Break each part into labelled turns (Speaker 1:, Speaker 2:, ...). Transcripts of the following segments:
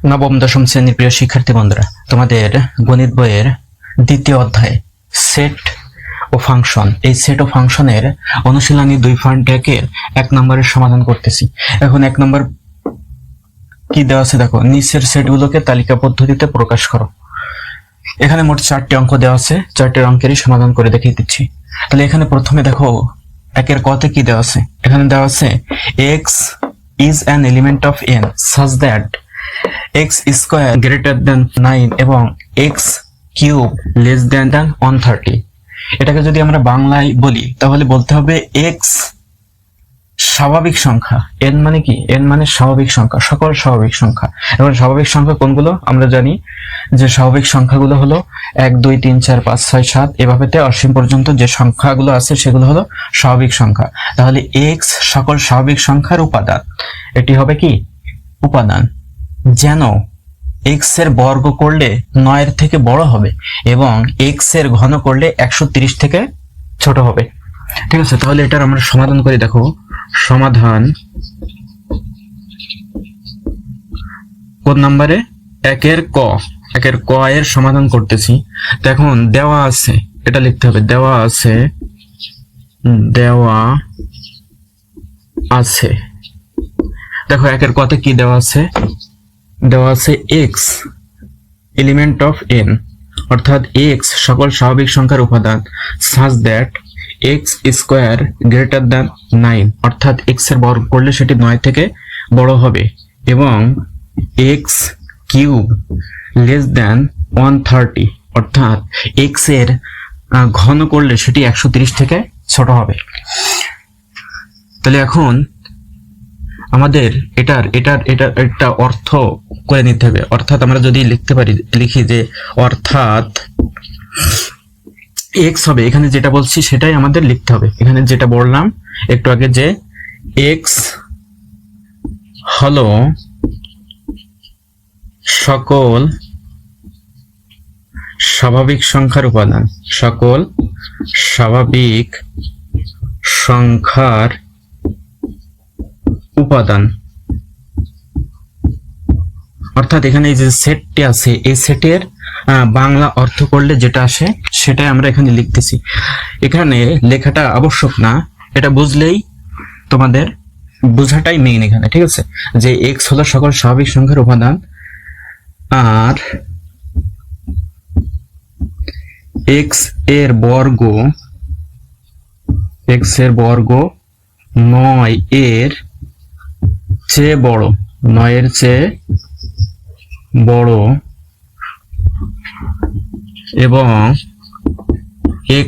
Speaker 1: নবম দশম শ্রেণীর প্রিয় শিক্ষার্থী বন্ধুরা, তোমাদের গণিত বইয়ের দ্বিতীয় অধ্যায় সেট ও ফাংশন, এই সেট ও ফাংশনের অনুশীলনী 2.1 এক নম্বরের সমাধান করতেছি। এখন এক নম্বর কি দেওয়া আছে দেখো, নিচের সেটগুলোকে তালিকা পদ্ধতিতে প্রকাশ করো। এখানে মোট 4টি অঙ্ক দেওয়া আছে, 4টি অঙ্কেরই সমাধান করে দেখিয়ে দিচ্ছি। তাহলে এখানে প্রথমে দেখো একের কতে কি দেওয়া আছে, এখানে দেওয়া আছে x is an element of n such that x square greater than 9 এবং x cube less than 130। এটাকে যদি আমরা বাংলায় বলি তাহলে বলতে হবে x স্বাভাবিক সংখ্যা, n মানে কি, n মানে স্বাভাবিক সংখ্যা, সকল স্বাভাবিক সংখ্যা। এবং স্বাভাবিক সংখ্যা কোনগুলো আমরা জানি যে স্বাভাবিক সংখ্যাগুলো হলো 1 2 3 4 5 6 7 এভাবেতে অসীম পর্যন্ত যে সংখ্যাগুলো আছে সেগুলো হলো স্বাভাবিক সংখ্যা। তাহলে x সকল স্বাভাবিক সংখ্যার উপাদান, এটি হবে কি উপাদান। যেন x এর বর্গ করলে 9 এর থেকে বড় হবে এবং x এর ঘন করলে 130 থেকে ছোট হবে। ঠিক আছে, তাহলে এটার আমরা সমাধান করি। দেখো সমাধান কোন নম্বরে, একের ক এর সমাধান করতেছি। তো এখন দেওয়া আছে, এটা লিখতে হবে, দেওয়া আছে। দেখো একের কতে কি দেওয়া আছে, দেওয়া আছে x এলিমেন্ট অফ n, অর্থাৎ x সকল স্বাভাবিক সংখ্যার উপাদান, such that x square greater than 9, অর্থাৎ x এর বর্গ করলে সেটি 9 থেকে বড় হবে এবং x কিউব লেস দ্যান 130, অর্থাৎ x এর ঘন করলে সেটি 130 থেকে ছোট হবে। তাহলে এখন আমাদের এটার একটা অর্থ করে নিতে হবে। অর্থাৎ আমরা যদি লিখি যে অর্থাৎ x হবে, এখানে যেটা বলছি সেটাই আমাদের লিখতে হবে। এখানে যেটা বললাম একটু আগে যে x হলো সকল স্বাভাবিক সংখ্যার উপাদান, সকল স্বাভাবিক সংখ্যার উপাদান। অর্থাৎ এখানে এই যে সেটটি আছে, এই সেটের বাংলা অর্থ করলে যেটা আসে সেটাই আমরা এখানে লিখতেছি। এখানে লেখাটা আবশ্যক না, এটা বুঝলেই তোমাদের বোঝাটাই মেইন এখানে। ঠিক আছে, যে x হলো সকল স্বাভাবিক সংখ্যার উপাদান আর x এর বর্গ 9 এর চেয়ে বড়, 9 এর চেয়ে বড় এবং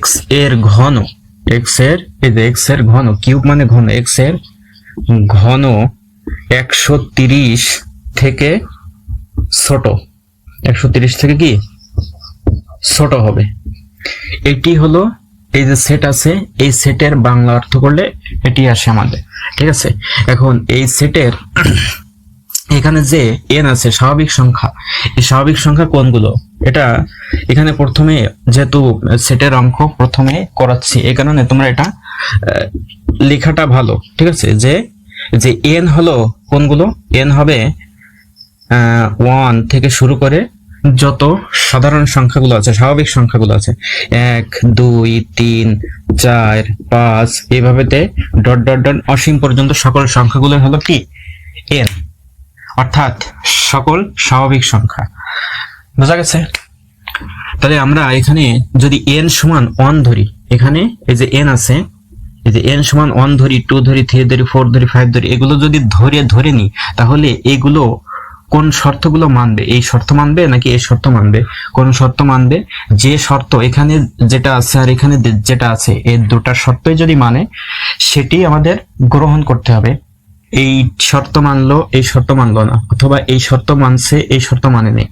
Speaker 1: x এর ঘন, x এর ঘন, কিউব মানে ঘন, x এর ঘন 130 থেকে ছোট, 130 থেকে কি ছোট হবে। এটি হলো এই যে সেট আছে, এই সেটের বাংলা অর্থ করলে এটি আসে আমাদের। ঠিক আছে, এখন এই সেটের এখানে যে n আছে স্বাভাবিক সংখ্যা, এই স্বাভাবিক সংখ্যা কোনগুলো, এটা এখানে প্রথমে যেহেতু সেটের অঙ্ক প্রথমে করাচ্ছি এই কারণে তোমরা এটা লেখাটা ভালো। ঠিক আছে, যে n হলো কোনগুলো, n হবে 1 থেকে শুরু করে যত সাধারণ সংখ্যাগুলো আছে, স্বাভাবিক সংখ্যাগুলো আছে, 1 2 3 4 5 এইভাবেতে ডট ডট ডট অসীম পর্যন্ত সকল সংখ্যাগুলো হলো কি n, অর্থাৎ সকল স্বাভাবিক সংখ্যা। বোঝা গেছে? তাহলে আমরা এখানে যদি n সমান 1 ধরি, এখানে এই যে n আছে, এই যে n সমান 1 ধরি, 2 ধরি, 3 ধরি, 4 ধরি, 5 ধরি, এগুলো যদি ধরে নিই তাহলে এগুলো কোন শর্তগুলো মানবে, এই শর্ত মানবে নাকি এই শর্ত মানবে, কোন শর্ত মানবে, যে শর্ত এখানে যেটা আছে আর এখানে যেটা আছে এই দুটা শর্তই যদি মানে সেটি আমাদের গ্রহণ করতে হবে। এই শর্ত মানলো, এই শর্ত মানলো না, অথবা এই শর্ত মানছে এই শর্ত মানে নেই,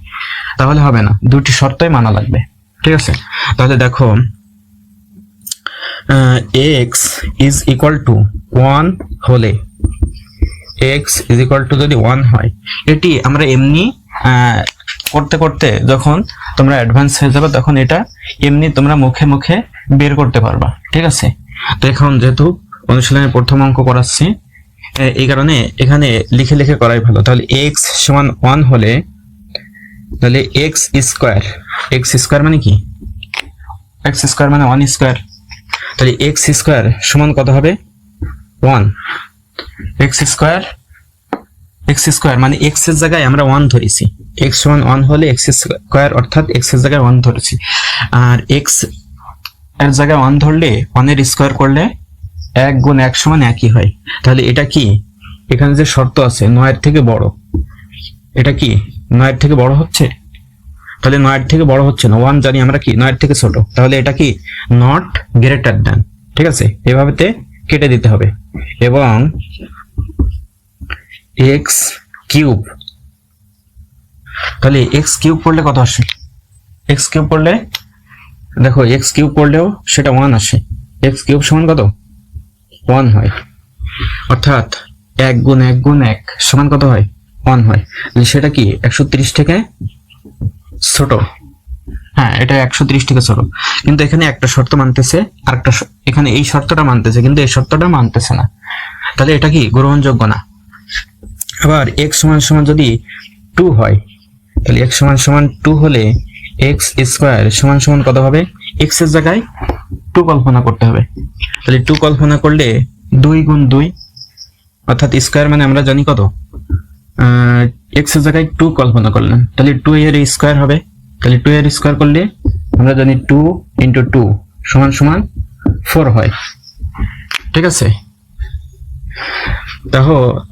Speaker 1: তাহলে হবে না, দুটি শর্তই মানা লাগবে। ঠিক আছে, তাহলে দেখো x is equal to 1 হলে, x is equal to যদি 1 হয়, এটি আমরা এমনি করতে করতে যখন তোমরা অ্যাডভান্স হয়ে যাবে তখন এটা এমনি তোমরা মুখে মুখে বের করতে পারবা। ঠিক আছে, তো এখন যেহেতু অনুশীলনের প্রথম অঙ্ক করাচ্ছি এই কারণে এখানে লিখে লিখে করাই ভালো। তাহলে এক্স সমান 1 হলে তাহলে এক্স স্কোয়ার মানে কি, এক্স স্কোয়ার মানে 1 স্কোয়ার, তাহলে এক্স স্কোয়ার সমান কত হবে 1। এক্স স্কোয়ার মানে এক্স এর জায়গায় আমরা 1 ধরেছি, এক্স সমান 1 হলে এক্স স্কোয়ার অর্থাৎ এক্স এর জায়গায় 1 ধরেছি। আর এক্স এর জায়গায় 1 ধরলে 1 এর স্কোয়ার করলে 1 গুণ 1 সমান 1ই হয়। তাহলে এটা কি, এখানে যে শর্ত আছে 9 এর থেকে বড়, এটা কি 9 এর থেকে বড় হচ্ছে? তাহলে 9 এর থেকে বড় হচ্ছে না, 1 জানি আমরা কি 9 এর থেকে ছোট, তাহলে এটা কি নট গ্রেটার দ্যান। ঠিক আছে, এভাবেতে কেটে দিতে হবে। এবং এক্স কিউব, তাহলে এক্স কিউব করলে কত আসে? এক্স কিউব করলে দেখো, এক্স কিউব করলেও সেটা 1 আসে, এক্স কিউব সমান কত 1 হয়, অর্থাৎ 1 গুণ 1 গুণ 1 সমান কত হয় 1 হয়। সেটা কি 130 থেকে ছোট? হ্যাঁ, এটা 130 থেকে ছোট, কিন্তু এখানে একটা শর্ত মানতেছে, আরেকটা এখানে এই শর্তটা মানতেছে, কিন্তু এই শর্তটা মানতেছে না, তাহলে এটা কি গ্রহণযোগ্য না। আবার x সমান সমান যদি 2 হয়, তাহলে x সমান সমান 2 হলে x স্কয়ার সমান সমান কত হবে? x এর জায়গায় 2 কল্পনা করতে হবে, তাহলে 2 কল্পনা করলে 2 গুণ 2, অর্থাৎ স্কয়ার মানে আমরা জানি কত, x এর জায়গায় 2 কল্পনা করলাম, তাহলে 2 এর স্কয়ার হবে, তাহলে 2 এর স্কয়ার করলে আমরা জানি 2 × 2 সমান সমান 4 হয়। ঠিক আছে,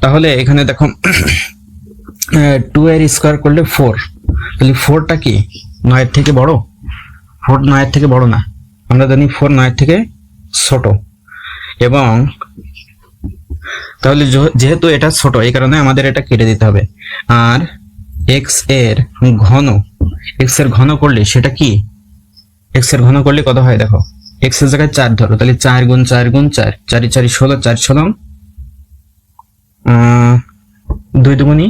Speaker 1: তাহলে এখানে দেখো 2 এর স্কয়ার করলে 4, তাহলে 4টা কি 9 এর থেকে বড়? 4 9 এর থেকে বড় না, আমরা জানি 4 9 এর থেকে ছোট। এবং তাহলে যেহেতু এটা ছোট, এই কারণে আমাদের এটা কেটে দিতে হবে। আর x এর ঘন করলে সেটা কি, x এর ঘন করলে কত হয় দেখো, x এর জায়গায় 4 ধরো, তাহলে 4 গুণ 4 গুণ 4, 4 4 16, 4 16 2 দুগুণী,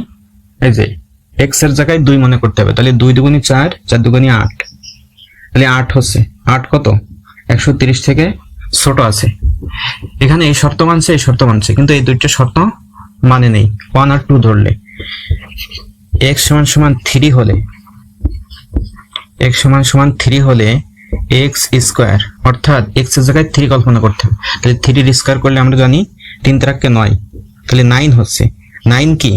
Speaker 1: এই যে x এর জায়গায় 2 মনে করতে হবে, তাহলে 2 দুগুণী 4, 4 দুগুণী 8, তাহলে 8 হচ্ছে, 8 কত 130 থেকে ছোট আছে। এখানে এই শর্ত মানছে, এই শর্ত মানছে, কিন্তু এই দুইটা শর্ত মানে নেই। 1 আর 2 ধরলে x সমান সমান 3 হলে, x সমান সমান 3 হলে x স্কয়ার, অর্থাৎ x এর জায়গায় 3 কল্পনা করতে হবে, তাহলে 3 এর স্কয়ার করলে আমরা জানি 3 × 9, তাহলে 9 হচ্ছে। 9 কি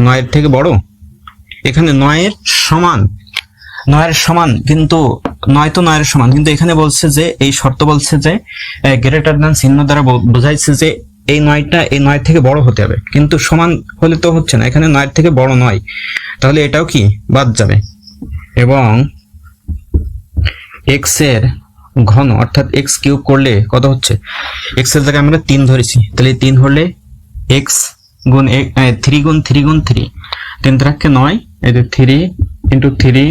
Speaker 1: 9 এর থেকে বড়? এখানে 9 এর সমান, কিন্তু 9 তো 9 এর সমান, কিন্তু এখানে বলছে যে এই শর্ত বলছে যে গ্রেটার দ্যান চিহ্ন দ্বারা বোঝাইছে যে এই 9টা এই 9 থেকে বড় হতে হবে, কিন্তু সমান হলে তো হচ্ছে না, এখানে 9 থেকে বড় নয়, তাহলে এটাও কি বাদ যাবে। এবং x এর ঘন অর্থাৎ x কিউব করলে কত হচ্ছে, x এর জায়গায় আমরা 3 ধরেছি, তাহলে 3 হলে x গুণ 3 গুণ 3 গুণ 3, 3 × 9, এই যে 3 × 3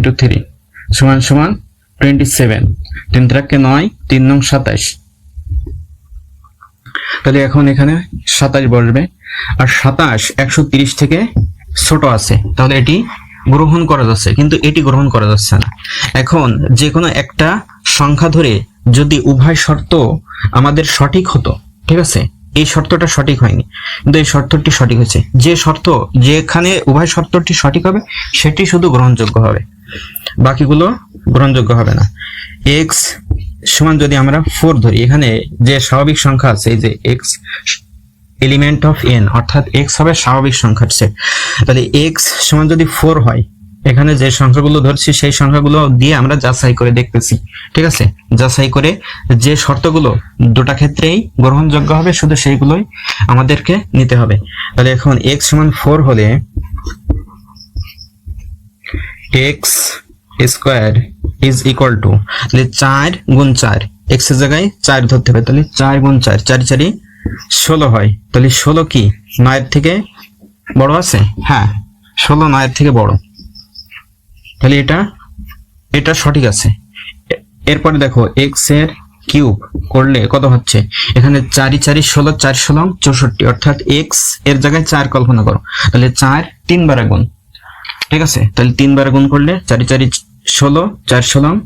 Speaker 1: × 3 সমান সমান 27, 3 × 9, 3 9 27, তাহলে এখন এখানে 27 বসবে। আর 27 130 থেকে ছোট আছে, তাহলে এটি গ্রহণ করা যাচ্ছে, কিন্তু এটি গ্রহণ করা যাচ্ছে না। এখন যে কোনো একটা সংখ্যা ধরে যদি উভয় শর্ত আমাদের সঠিক হতো, ঠিক আছে, এই শর্তটা সঠিক হয়নি, কিন্তু এই শর্তটি সঠিক হয়েছে। যে শর্ত যেখানে উভয় শর্তটি সঠিক হবে সেটি শুধু গ্রহণযোগ্য হবে, বাকিগুলো গ্রহণযোগ্য হবে না। x সমান যদি আমরা 4 ধরি, এখানে যে স্বাভাবিক সংখ্যা আছে, এই যে x এলিমেন্ট অফ n, অর্থাৎ x হবে স্বাভাবিক সংখ্যার সেট, তাহলে x সমান যদি 4 হয়, এখানে যে সংখ্যাগুলো ধরছি সেই সংখ্যাগুলো দিয়ে আমরা যাচাই করে দেখতেছি, ঠিক আছে, যাচাই করে যে শর্তগুলো দুটো ক্ষেত্রেই গ্রহণযোগ্য হবে শুধু সেইগুলোই আমাদেরকে নিতে হবে। তাহলে এখন x সমান 4 হলে x square is equal to, তাহলে 4 গুণ 4, x এর জায়গায় 4 ধরতে হবে, তাহলে 4 গুণ 4, 4 4 16 হয়, তাহলে 16 কি 9 এর থেকে বড় আছে? হ্যাঁ, 16 9 এর থেকে বড়, তাহলে এটা সঠিক আছে। এরপরে দেখো x এর কিউব করলে কত হচ্ছে, এখানে 4 4 16, 4 16 64, অর্থাৎ x এর জায়গায় 4 কল্পনা করো, তাহলে 4 3 বার গুণ, ঠিক আছে, তাহলে 3 বার গুণ করলে 4 4 16, 4 16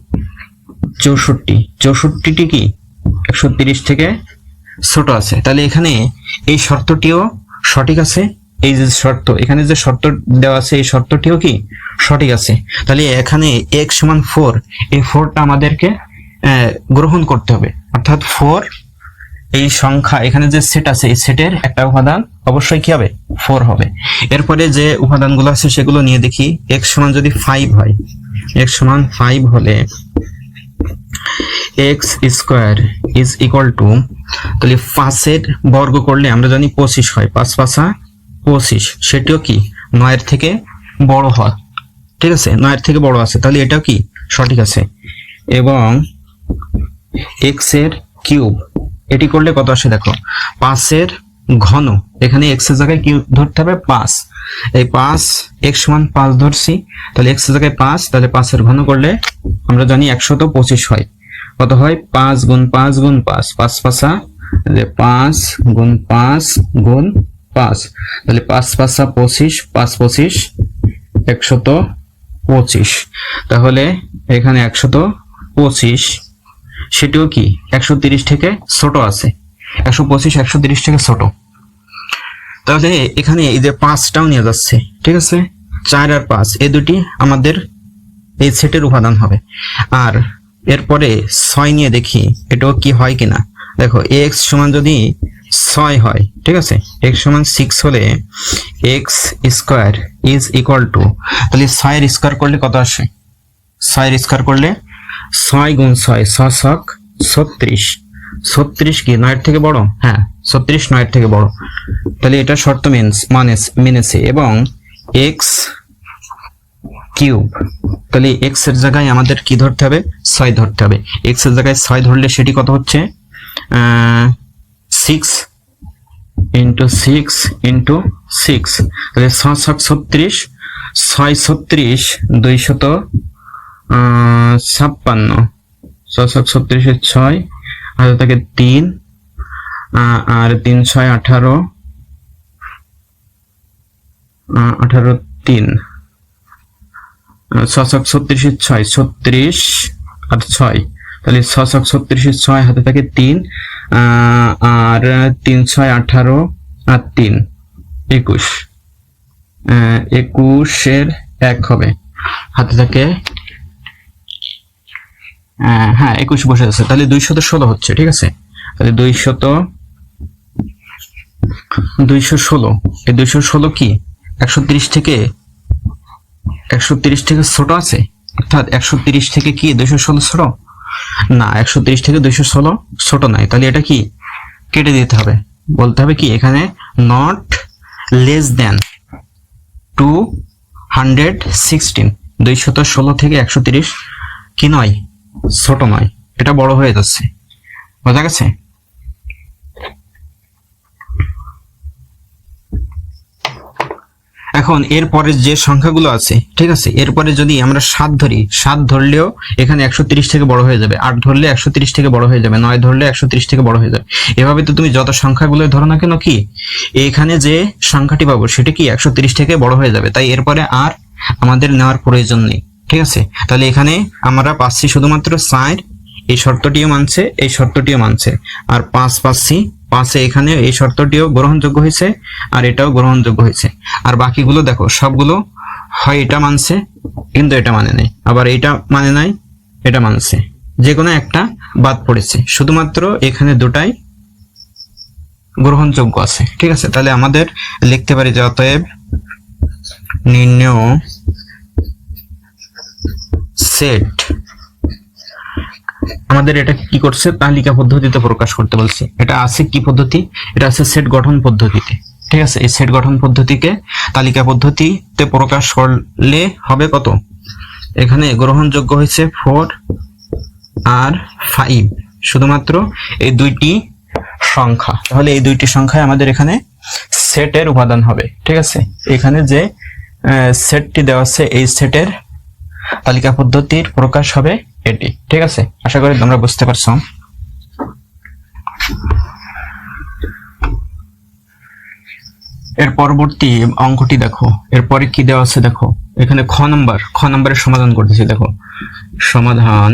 Speaker 1: 64, 64টি কি 130 থেকে ছোট আছে, তাহলে এখানে এই শর্তটিও সঠিক আছে। এই যে শর্ত, এখানে যে শর্ত দেওয়া আছে এই শর্তটিও কি সঠিক আছে। তাহলে এখানে x সমান 4, এই 4টা আমাদেরকে গ্রহণ করতে হবে, অর্থাৎ 4 এই সংখ্যা এখানে যে সেট আছে এই সেটের একটা উপাদান অবশ্যই কি হবে 4 হবে। এরপরে যে উপাদানগুলো আছে সেগুলো নিয়ে দেখি। x সমান যদি 5 হয়, x সমান 5 হলে x square is equal to, তাহলে 5 এর বর্গ করলে আমরা জানি 25 হয়, 5 5 25, সেটিও কি 9 এর থেকে বড় হয়। ঠিক আছে, 9 এর থেকে বড় আছে, তাহলে এটাও কি সঠিক আছে। এবং x এর কিউব, এটি করলে কত আসে দেখো, 5 এর ঘন, এখানে x এর জায়গায় কি ধরতে হবে 5, এই 5 x সমান 5 ধরছি, তাহলে x এর জায়গায় 5, তাহলে 5 এর ঘন করলে আমরা জানি 125 হয়। কত হয় 5 গুণ 5 গুণ 5, 5 5 5 গুণ 5 গুণ 5, তাহলে 5 5 25, 5 25 125, তাহলে এখানে 125 সেটিও কি 130 থেকে ছোট আছে, 125 130 থেকে ছোট। তাহলে এখানে এই যে 5টাও নিয়ে যাচ্ছে, ঠিক আছে, 4 আর 5 এই দুটি আমাদের এই সেটের উপাদান হবে। আর এরপরে 6 নিয়ে দেখি এটাও কি হয় কিনা। দেখো x সমান যদি 6 হয়, ঠিক আছে, x সমান 6 হলে x square is equal to, তাহলে 6 এর স্কয়ার করলে কত আসে, 6 এর স্কয়ার করলে 6 গুণ 6 6 ছক 36, 36 কি 9 এর থেকে বড়, হ্যাঁ 36 9 এর থেকে বড়, তাহলে এটা শর্ত মেনেছে। এবং x কিউব, তাহলে x এর জায়গায় আমাদের কি ধরতে হবে 6 ধরতে হবে। x এর জায়গায় 6 ধরলে সেটি কত হচ্ছে 6 ইন্টু 6 ইন্টু 6, তাহলে 6 ছক 36, 6 36 256, 6 ছক 36 এর 6 হাতে থাকে 3, আর 3 6 18, 18 3, 6 ছক 36 এর 6 36 আর 6, তাহলে 6 ছক 36 এর 6 হাতে থাকে 3, আর 3 6 18 আর 3 21, 21 এর 1 হবে, হাতে থাকে হ্যাঁ 21 বসে আছে, তাহলে 216 হচ্ছে। ঠিক আছে, তাহলে 216, এই 216 কি 130 থেকে ছোট আছে, অর্থাৎ 130 থেকে কি 216 ছোট না, 130 থেকে 216 ছোট নাই, তাহলে এটা কি কেটে দিতে হবে, বলতে হবে কি এখানে নট লেস দেন 216, 216 থেকে 130 কি নয় ছোট নয়, এটা বড় হয়ে যাচ্ছে, বোঝা গেছে। এখন এরপরে যে সংখ্যাগুলো আছে, ঠিক আছে, এরপরে যদি আমরা 7 ধরি, 7 ধরলেও এখানে 130 থেকে বড় হয়ে যাবে, 8 ধরলে 130 থেকে বড় হয়ে যাবে, 9 ধরলে 130 থেকে বড় হয়ে যাবে। এভাবে তো তুমি যত সংখ্যাগুলো ধরো না কেন কি এখানে যে সংখ্যাটি পাবো সেটা কি 130 থেকে বড় হয়ে যাবে, তাই এরপরে আর আমাদের নেওয়ার প্রয়োজন নেই। ঠিক আছে, তাহলে এখানে আমরা পাচ্ছি শুধুমাত্র 4, এই শর্তটিও মানছে, এই শর্তটিও মানছে, আর 5 পাচ্ছি, 5 এখানে এই শর্তটিও গ্রহণযোগ্য হয়েছে আর এটাও গ্রহণযোগ্য হয়েছে। আর বাকিগুলো দেখো সবগুলো হয় এটা মানছে কিন্তু এটা মানে নাই, আবার এটা মানে নাই এটা মানছে, যে কোনো একটা বাদ পড়েছে, শুধুমাত্র এখানে দুটাই গ্রহণযোগ্য আছে। ঠিক আছে, তাহলে আমাদের লিখতে পারি যে অতএব নির্ণেয় সেট, আমাদের এটা কি করছে তালিকা পদ্ধতিতে প্রকাশ করতে বলছে। এটা আছে কি পদ্ধতি, এটা আছে সেট গঠন পদ্ধতিতে। ঠিক আছে, এই সেট গঠন পদ্ধতিকে তালিকা পদ্ধতিতে প্রকাশ করলে হবে কত, এখানে গ্রহণযোগ্য হয়েছে 4 আর 5, শুধুমাত্র এই দুইটি সংখ্যা, তাহলে এই দুইটি সংখ্যায় আমাদের এখানে সেটের উপাদান হবে। ঠিক আছে, এখানে যে সেটটি দেওয়া আছে এই সেটের তালিকা পদ্ধতির প্রকাশ হবে এটি। ঠিক আছে, আশা করি তোমরা বুঝতে পারছো। এর পরবর্তী অঙ্কটি দেখো, এরপরে কি দেওয়া আছে দেখো, এখানে খ নম্বরের সমাধান করতেছি। দেখো সমাধান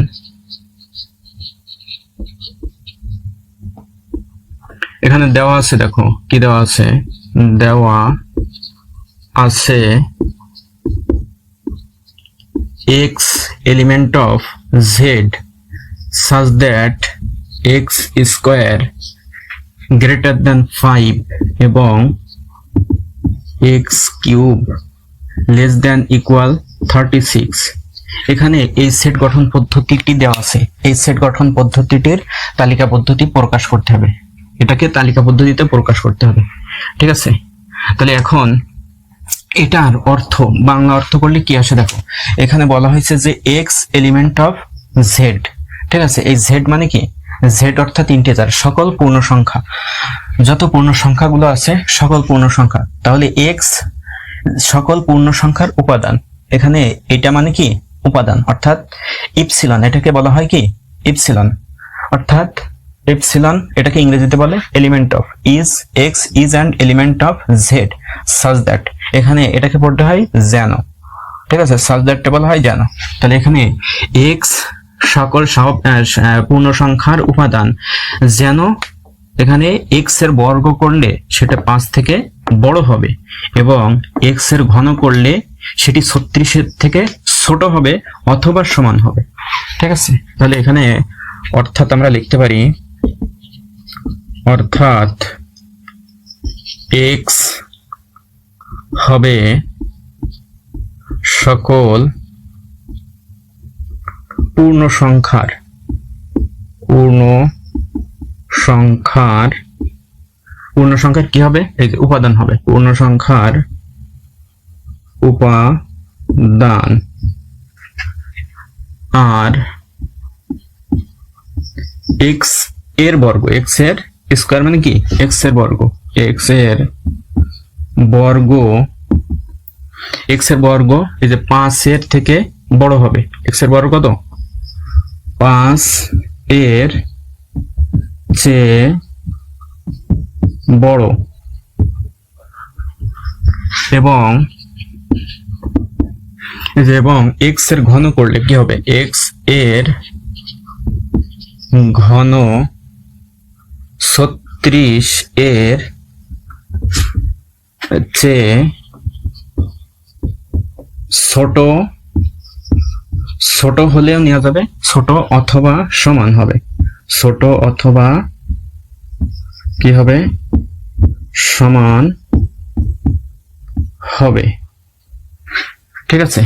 Speaker 1: এখানে দেওয়া আছে, দেখো কি দেওয়া আছে, দেওয়া আছে x element of z such that x square greater than 5 এবং x cube less than equal 36। এখানে এই সেট গঠন পদ্ধতিটি দেওয়া আছে, এই সেট গঠন পদ্ধতিটির তালিকা পদ্ধতি প্রকাশ করতে হবে, এটাকে তালিকা পদ্ধতিতে প্রকাশ করতে হবে, ঠিক আছে। তাহলে এখন এটার অর্থ, বাংলা অর্থ করলে কি আসে দেখো, এখানে বলা হয়েছে যে এক্স এলিমেন্ট অফ জেড, ঠিক আছে। এই জেড মানে কি, জেড অর্থাৎ ইন্টিজার, সকল পূর্ণ সংখ্যা, যত পূর্ণ সংখ্যাগুলো আছে সকল পূর্ণ সংখ্যা, তাহলে এক্স সকল পূর্ণ সংখ্যার উপাদান। এখানে এটা মানে কি উপাদান, অর্থাৎ ইপসিলন, এটাকে বলা হয় কি ইপসিলন, অর্থাৎ এপসিলন এটাকে ইংরেজিতে বলে element of is, x is and element of Z such that, এখানে এটাকে পড়তে হয় যেন, ঠিক আছে, সাচ দ্যাটটা বলা হয় যেন। তাহলে এখানে এক্স সকল পূর্ণ সংখ্যার উপাদান, যেন এখানে এক্স এর বর্গ করলে সেটা 5 থেকে বড় হবে এবং এক্স এর ঘন করলে সেটি 36 থেকে ছোট হবে অথবা সমান হবে, ঠিক আছে। তাহলে এখানে অর্থাৎ আমরা লিখতে পারি, অর্থাৎ এক্স হবে সকল পূর্ণ সংখ্যার কি হবে, এই যে উপাদান হবে, পূর্ণ সংখ্যার উপাদান। আর এক্স এর বর্গ, এক্স এর স্কয়ার মানে কি এক্স এর বর্গ, এক্স এর বর্গ এই যে 5 এর থেকে বড় হবে, এক্স এর বর্গ কত, 5 এর চেয়ে বড়, এবং এক্স এর ঘন করলে কি হবে, এক্স এর ঘন 36 এর চেয়ে ছোট হলেও নেওয়া যাবে, ছোট অথবা সমান হবে, ছোট অথবা কি হবে সমান হবে, ঠিক আছে।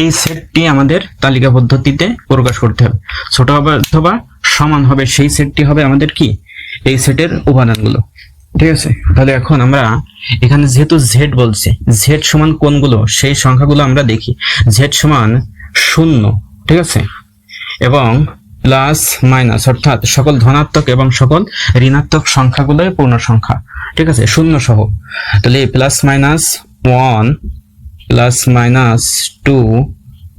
Speaker 1: এই সেটটি আমাদের তালিকা পদ্ধতিতে প্রকাশ করতে হবে, ছোট হবে অথবা সমান হবে, সেই সেটটি হবে আমাদের কি এই সেটের উপাদানগুলো, ঠিক আছে। তাহলে এখন আমরা এখানে যেহেতু জেড বলছে, জেড সমান কোনগুলো সেই সংখ্যাগুলো আমরা দেখি। জেড সমান 0, ঠিক আছে, এবং প্লাস মাইনাস, অর্থাৎ সকল ধনাত্মক এবং সকল ঋণাত্মক সংখ্যাগুলোই পূর্ণ সংখ্যা, ঠিক আছে, 0 সহ। তাহলে plus minus 1, plus minus 2,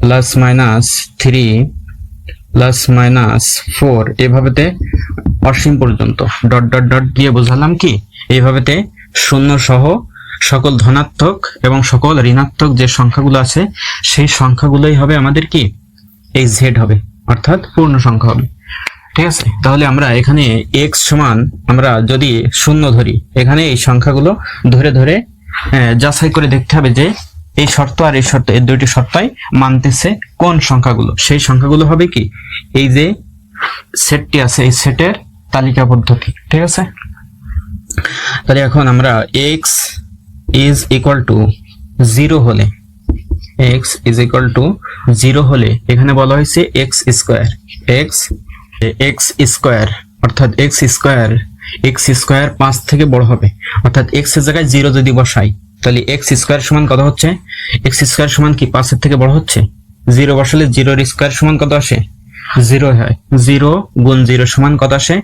Speaker 1: plus minus 3, plus minus 4, এভাবেতে অসীম পর্যন্ত ডট ডট ডট দিয়ে বোঝালাম কি, এইভাবেতে 0 সহ সকল ধনাত্মক এবং সকল ঋণাত্মক যে সংখ্যাগুলো আছে সেই সংখ্যাগুলোই হবে আমাদের কি এই জেড হবে, অর্থাৎ পূর্ণ সংখ্যা হবে, ঠিক আছে। তাহলে আমরা এখানে এক্স সমান আমরা যদি 0 ধরি, এখানে এই সংখ্যাগুলো ধরে ধরে যাচাই করে দেখতে হবে যে এই শর্ত আর এই শর্ত, এই দুইটি শর্তই মানতেছে কোন সংখ্যাগুলো, সেই সংখ্যাগুলো হবে কি এই যে সেটটি আছে এই সেটের তালিকা পদ্ধতি, ঠিক আছে। তাহলে এখন আমরা x is equal to 0 হলে, x is equal to 0 হলে এখানে বলা হয়েছে x স্কয়ার, অর্থাৎ x স্কয়ার 5 থেকে বড় হবে, অর্থাৎ x এর জায়গায় 0 যদি বসাই তাহলে x স্কয়ার সমান কত হচ্ছে, x স্কয়ার সমান কি 5 এর থেকে বড় হচ্ছে, 0 বসালে 0 এর স্কয়ার সমান কত আসে, 0 হয়, 0 গুণ 0 সমান কত আসে,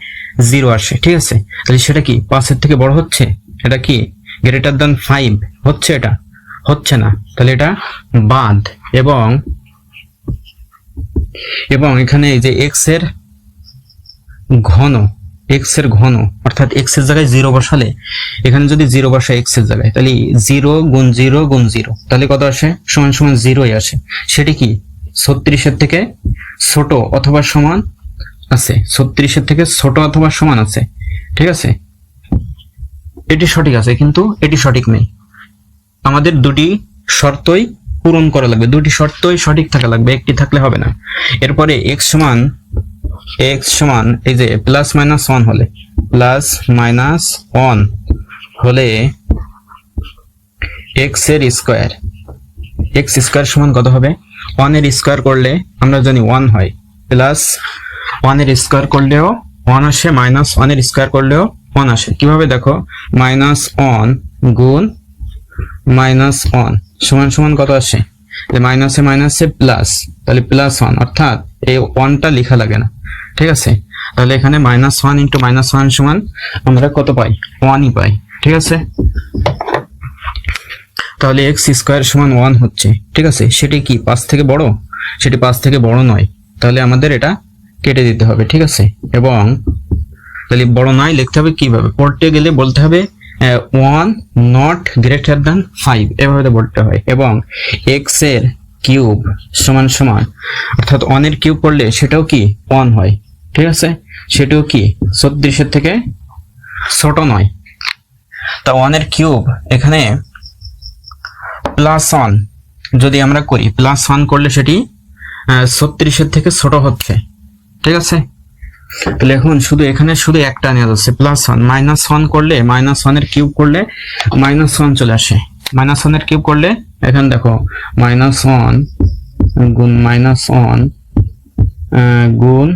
Speaker 1: 0 আসে, ঠিক আছে। তাহলে সেটা কি 5 এর থেকে বড় হচ্ছে, এটা কি গ্রেটার দ্যান 5 হচ্ছে, এটা হচ্ছে না, তাহলে এটা বাদ। এবং এখানে এই যে x এর ঘন, অর্থাৎ x এর জায়গায় 0 বসালে, এখানে যদি 0 বসায় x এর জায়গায় তাহলে 0 গুণ 0 গুণ 0 তাহলে কত আসে, সমান সমান 0ই আসে, সেটি কি 36 এর থেকে ছোট অথবা সমান আছে, 36-এর থেকে ছোট অথবা সমান আছে, ঠিক আছে, এটি সঠিক আছে, কিন্তু এটি সঠিক নেই। আমাদের দুটি শর্তই পূরণ করা লাগবে, দুটি শর্তই সঠিক থাকা লাগবে, একটি থাকলে হবে না। এরপরে x সমান এই যে প্লাস মাইনাস 1 হলে, প্লাস মাইনাস 1 হলে x এর স্কয়ার, x স্কয়ার সমান কত হবে? 1 এর স্কয়ার করলে আমরা জানি 1 হয়, প্লাস 1 এর স্কয়ার করলেও 1 আসে, মাইনাস 1 এর স্কয়ার করলেও 1 আসে। কিভাবে দেখো, মাইনাস 1 গুণ মাইনাস 1 সমান সমান কত আসে? মাইনাসে মাইনাসে প্লাস, তাহলে প্লাস 1, অর্থাৎ এই 1টা লেখা লাগে না, ঠিক আছে। তাহলে এখানে মাইনাস 1 ইন্টু মাইনাস 1 সমান আমরা কত পাই? 1ই পাই, ঠিক আছে। তাহলে x স্কয়ার সমান 1 হচ্ছে, ঠিক আছে। সেটি কি 5 থেকে বড়? সেটি 5 থেকে বড় নয়, তাহলে আমাদের এটা কেটে দিতে হবে, ঠিক আছে। এবং তাহলে বড় নয় লিখতে হবে কিভাবে? পড়তে গেলে বলতে হবে 1 নট গ্রেটার দ্যান 5, এভাবে বলতে হয়। এবং x এর কিউব সমান সমান, অর্থাৎ 1 এর কিউব করলে সেটাও কি 1 হয়, ঠিক আছে। সেটাও কি 36-এর থেকে ছোট নয়। তা 1 এর কিউব এখানে প্লাস 1 যদি আমরা করি, প্লাস 1 করলে সেটি 36-এর থেকে ছোট হচ্ছে, ঠিক আছে। তাহলে এখন শুধু এখানে শুধু একটা নেওয়া যাচ্ছে, প্লাস 1, মাইনাস 1 করলে, মাইনাস 1 এর কিউব করলে মাইনাস 1 চলে আসে। মাইনাস 1 এর কিউব করলে এখানে দেখো মাইনাস 1 গুণ মাইনাস 1 গুণ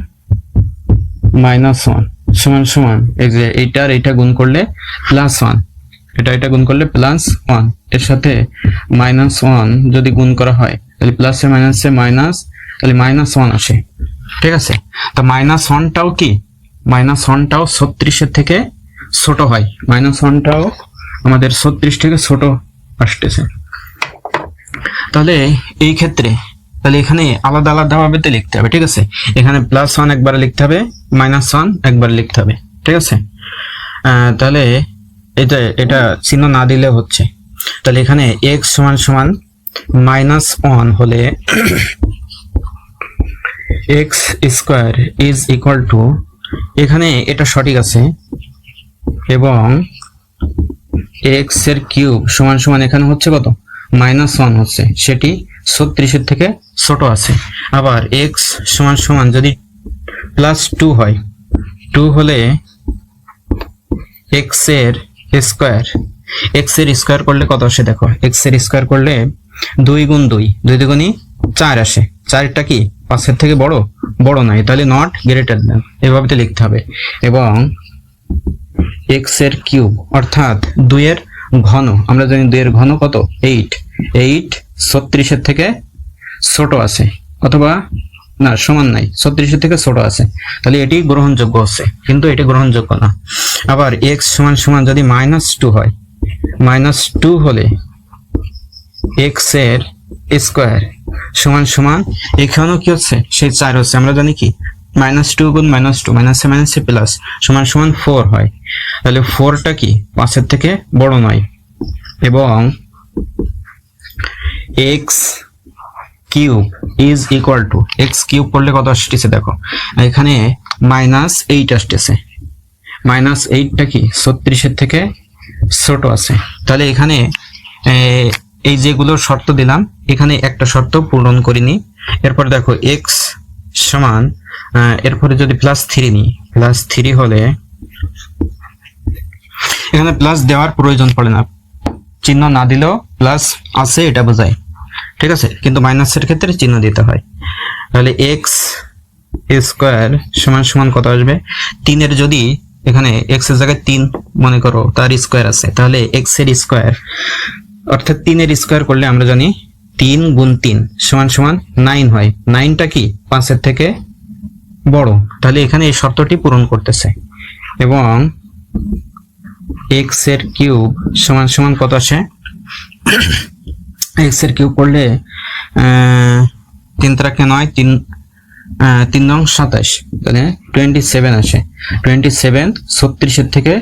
Speaker 1: মাইনাস 1 সমান সমান এই যে এইটার এইটা গুণ করলে প্লাস 1, এটা গুণ করলে প্লাস 1, এর সাথে মাইনাস 1 যদি গুণ করা হয় তাহলে প্লাসে মাইনাসে মাইনাস, তাহলে মাইনাস 1 আসে, ঠিক আছে। তো মাইনাস 1টাও কি, মাইনাস 1টাও 36-এর থেকে ছোট হয়, মাইনাস 1টাও আমাদের 36 থেকে ছোট আসতেছে। তাহলে এই ক্ষেত্রে তাহলে এখানে আলাদা আলাদা ভাবে লিখতে হবে, ঠিক আছে। এখানে প্লাস 1 একবার লিখতে হবে, মাইনাস 1 একবার লিখতে হবে, ঠিক আছে। তাহলে এটা চিহ্ন না দিলে হচ্ছে। তাহলে এখানে x সমান সমান মাইনাস 1 হলে x square is equal to, এখানে এটা সঠিক আছে, এবং x এর কিউব সমান সমান এখানে হচ্ছে কত? মাইনাস 1 হচ্ছে, সেটি 36-এর থেকে ছোট আছে। আবার x সমান সমান যদি প্লাস 2 হয়, 2 হলে x এর স্কয়ার, x এর স্কয়ার করলে কত আসে দেখো, x এর স্কয়ার করলে 2 গুণ 2, 2 দুগুণী 4 আসে। 4টা কি 5-এর থেকে বড় নয়, তাহলে নট গ্রেটার দ্যান, এভাবে লিখতে হবে। এবং x এর কিউব অর্থাৎ 2 এর ঘন, আমরা জানি 2 এর ঘন কত? 8, 36-এর থেকে ছোট আছে, অথবা না সমান নাই, 36-এর থেকে ছোট আছে, তাহলে এটি গ্রহণযোগ্য হচ্ছে, কিন্তু এটি গ্রহণযোগ্য না। আবার x সমান সমান যদি মাইনাস 2 হয়, মাইনাস 2 হলে x এর স্কয়ার সমান সমান এখানেও কি হচ্ছে? সেই 4 হচ্ছে, আমরা জানি কি মাইনাস 2 গুণ মাইনাস 2, মাইনাসে মাইনাসে প্লাস সমান সমান 4 হয়, তাহলে 4টা কি 5-এর থেকে বড় নয়। এবং x cube is equal to, x cube করলে কত আসতেছে দেখো, এখানে মাইনাস 8 আসতেছে, মাইনাস 8টা কি 36-এর থেকে ছোট আছে। তাহলে এখানে এই যেগুলো শর্ত দিলাম, এখানে একটা শর্ত পূরণ করিনি। এরপর দেখো x সমান, এরপরে যদি প্লাস 3 নিই, প্লাস 3 হলে এখানে প্লাস দেওয়ার প্রয়োজন পড়ে না, চিহ্ন না দিলেও প্লাস আছে এটা বোঝায়, ঠিক আছে। কিন্তু মাইনাসের ক্ষেত্রে চিহ্ন দিতে হয়। তাহলে x স্কয়ার সমান সমান কত আসবে? 3 এর যদি এখানে x এর জায়গায় 3 মনে করো, তার স্কয়ার আছে, তাহলে x এর স্কয়ার অর্থাৎ 3 এর স্কয়ার করলে আমরা জানি 3 গুণ 3 সমান সমান 9 হয়। 9টা কি 5-এর থেকে বড়, তাহলে এখানে এই শর্তটি পূরণ করতেছে। এবং x এর কিউব সমান সমান কত আসে? x এর কিউব করলে 3 × 9, 3 নং 27, তাহলে 27 আসে। 27 36-এর থেকে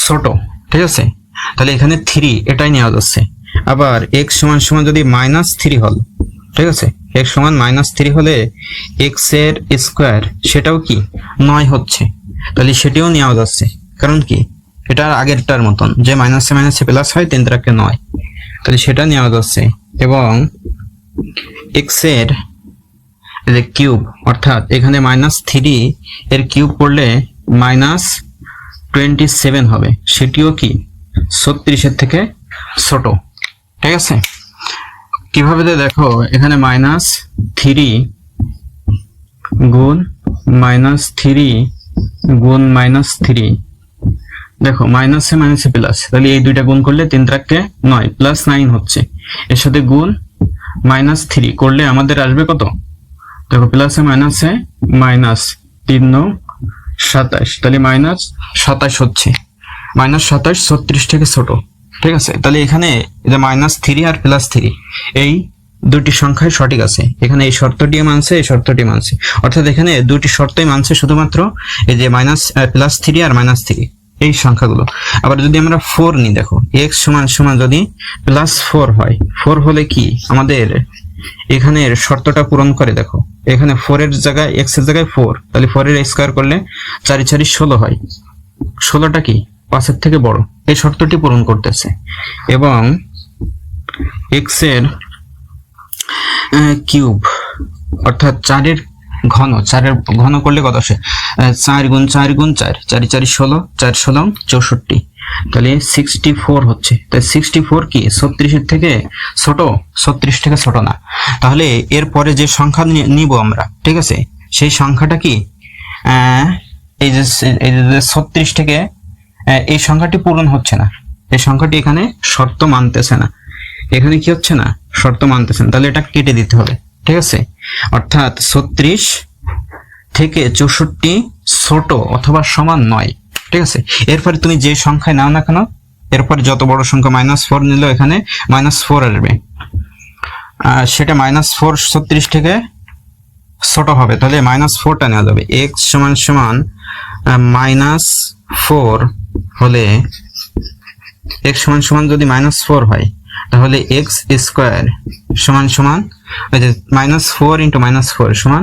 Speaker 1: ছোট, ঠিক আছে। তাহলে এখানে 3 এটাই নেওয়া যাচ্ছে। আবার x সমান সমান যদি মাইনাস 3 হল, ঠিক আছে, x সমান -3 হলে x এর স্কোয়ার সেটাও কি 9 হচ্ছে, তাহলে সেটিও নেওয়া যাচ্ছে। কারণ কি, এটা আগেরটার মতন যে মাইনাসে মাইনাসে প্লাস হয় 3 × 9, তাহলে সেটা নেওয়া যাচ্ছে। এবং x এর যে কিউব, অর্থাৎ এখানে -3 এর কিউব করলে -27 হবে, সেটিও কি 36 এর থেকে ছোট। ঠিক আছে, কিভাবে দেখো, এখানে -3 গুণ -3 গুণ -3, দেখো মাইনাসে মাইনাসে প্লাস, তাহলে এই দুইটা গুণ করলে 3 × 9 +9 হচ্ছে। এর সাথে গুণ -3 করলে আমাদের আসবে কত, দেখো প্লাসে মাইনাসে -3 × 9 27, তাহলে -27 হচ্ছে। -27 36 থেকে ছোট। ঠিক আছে, তাহলে এখানে যে -3 আর +3 এই দুটি সংখ্যাই সঠিক আছে, এখানে এই শর্তটি মানছে, এই শর্তটি মানছে, অর্থাৎ এখানে দুটি শর্তই মানছে, শুধুমাত্র এই যে +3 আর -3 এই সংখ্যাগুলো। আবার যদি আমরা 4 নিই, দেখো x সমান যদি +4 হয়, 4 হলে কি আমাদের এখানের শর্তটা পূরণ করে। দেখো এখানে 4 এর জায়গায় x এর জায়গায় 4, তাহলে 4 এর স্কয়ার করলে 4 × 4 = 16 হয়। 16টা কি 5 এর থেকে বড়, এই শর্তটি পূরণ করতেছে। এবং x এর কিউব অর্থাৎ 4 এর ঘন, 4 এর ঘন করলে কত আসে, 4 × 4 × 4, 4 × 4 = 16, 4 × 16 = 64, তাহলে 64 হচ্ছে। তাই 64 কি 36 এর থেকে ছোট, 36 থেকে ছোট না। তাহলে এরপরে যে সংখ্যা নিব আমরা, ঠিক আছে, সেই সংখ্যাটা কি এই যে 36 থেকে এই সংখ্যাটি পূরণ হচ্ছে না, এই সংখ্যাটি এখানে শর্ত মানতেছে না, এখানে কি হচ্ছে না, শর্ত মানতেছে না, তাহলে এটা কেটে দিতে হবে। ঠিক আছে, অর্থাৎ 36 থেকে 64 ছোট অথবা সমান নয়। ঠিক আছে, এরপরে তুমি যে সংখ্যায় নাও না কেন, এরপরে যত বড় সংখ্যা -4 নিলেও এখানে -4 আসবে, সেটা -4 36 থেকে ছোট হবে, তাহলে -4টা নেওয়া যাবে। x সমান -4 হলে, x সমান যদি -4 হয়, তাহলে x স্কয়ার সমান ওই যে -4 × -4 সমান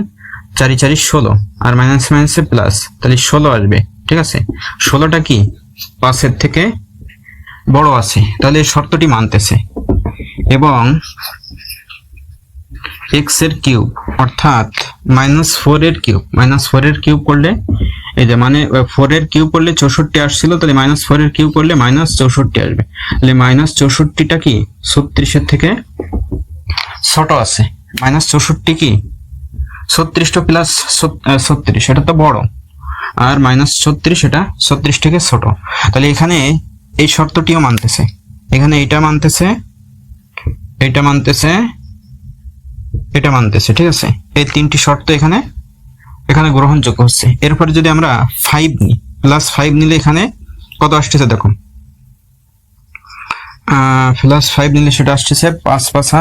Speaker 1: 4 × 4 = 16, আর মাইনাসে মাইনাসে প্লাস, তাহলে 16 আসবে। ঠিক আছে, 16টা কি 5 এর থেকে বড় আছে, তাহলে এই শর্তটি মানতেছে। এবং x এর কিউব অর্থাৎ -4 এর কিউব, -4 এর কিউব করলে এই যে 4 এর কিউব করলে 64 আসছিল, তাহলে -4 এর কিউব করলে -64 আসবে, তাহলে -64টা কি 36 এর থেকে ছোট আছে। -64 কি 36 + 36 এটা তো বড়, আর -36 এটা 36 থেকে ছোট, তাহলে এখানে এই শর্তটিও মানতেছে, এখানে এটা মানতেছে, এটা মানতেছে, এটা মানতেছে। ঠিক আছে, এই তিনটি শর্ত এখানে গ্রহণযোগ্য হচ্ছে। এরপরে যদি আমরা 5 নিই, +5 নিলে এখানে কত আসতেছে, দেখো +5 নিলে সেটা আসতেছে 5 × 5 =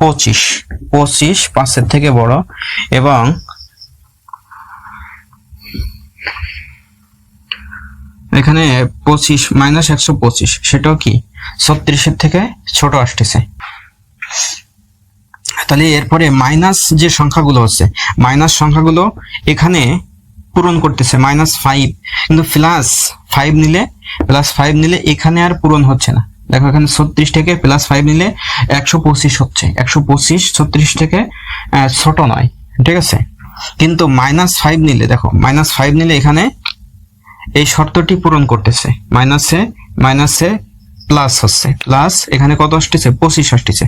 Speaker 1: 25, 25 5 এর থেকে বড়। এবং এখানে 25 -125 সেটাও কি 36 এর থেকে ছোট আসতেছে। তাহলে এরপরে মাইনাস যে সংখ্যাগুলো হচ্ছে, মাইনাস সংখ্যাগুলো এখানে পূরণ করতেছে -5, কিন্তু +5 নিলে এখানে আর পূরণ হচ্ছে না। দেখো এখানে 36 থেকে +5 নিলে 125 হচ্ছে, 125 36 থেকে ছোট নয়। ঠিক আছে, কিন্তু -5 নিলে, দেখো -5 নিলে এখানে এই শর্তটি পূরণ করতেছে, মাইনাসে প্লাস হচ্ছে, প্লাস এখানে কত আসতেছে 25 আসতেছে,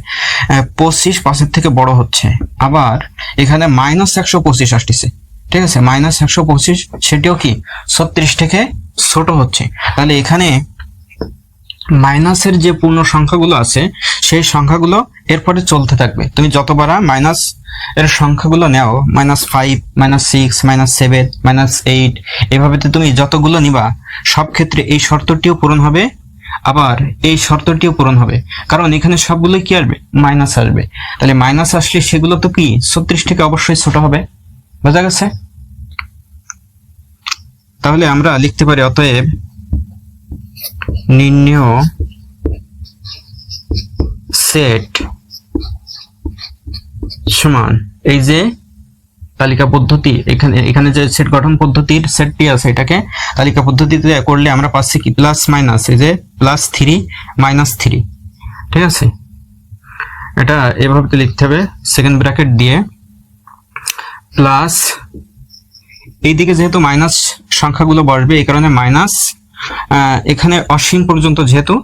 Speaker 1: 25 5 এর থেকে বড় হচ্ছে। আবার এখানে -125 আসতেছে। ঠিক আছে, -125 সেটিও কি 36 থেকে ছোট হচ্ছে। তাহলে এখানে মাইনাসের যে পূর্ণ সংখ্যাগুলো আছে সেই সংখ্যাগুলো এরপরে চলতে থাকবে। তুমি যতবার মাইনাস এর সংখ্যাগুলো নাও, -5 -6 -7 -8, এভাবে তুমি যতগুলো নিবা সব ক্ষেত্রে এই শর্তটিও পূরণ হবে, আবার এই শর্তটিও পূরণ হবে, কারণ এখানে সবগুলো কি আসবে, মাইনাস আসবে। তাহলে মাইনাস আসলে সেগুলো তো কি 36 থেকে অবশ্যই ছোট হবে। বোঝা গেছে? তাহলে আমরা লিখতে পারি, অতএব নির্ণেয় সেট সমান এই যে তালিকা পদ্ধতি, এখানে এখানে যে সেট গঠন পদ্ধতির সেটটি আছে এটাকে তালিকা পদ্ধতিতে করলে আমরা পাচ্ছি কি প্লাস মাইনাস, এই যে +3 -3। ঠিক আছে, এটা এভাবে লিখতে হবে সেকেন্ড ব্র্যাকেট দিয়ে প্লাস, এইদিকে যেহেতু মাইনাস সংখ্যাগুলো বসবে এই কারণে মাইনাস, এখানে অসীম পর্যন্ত যেহেতু,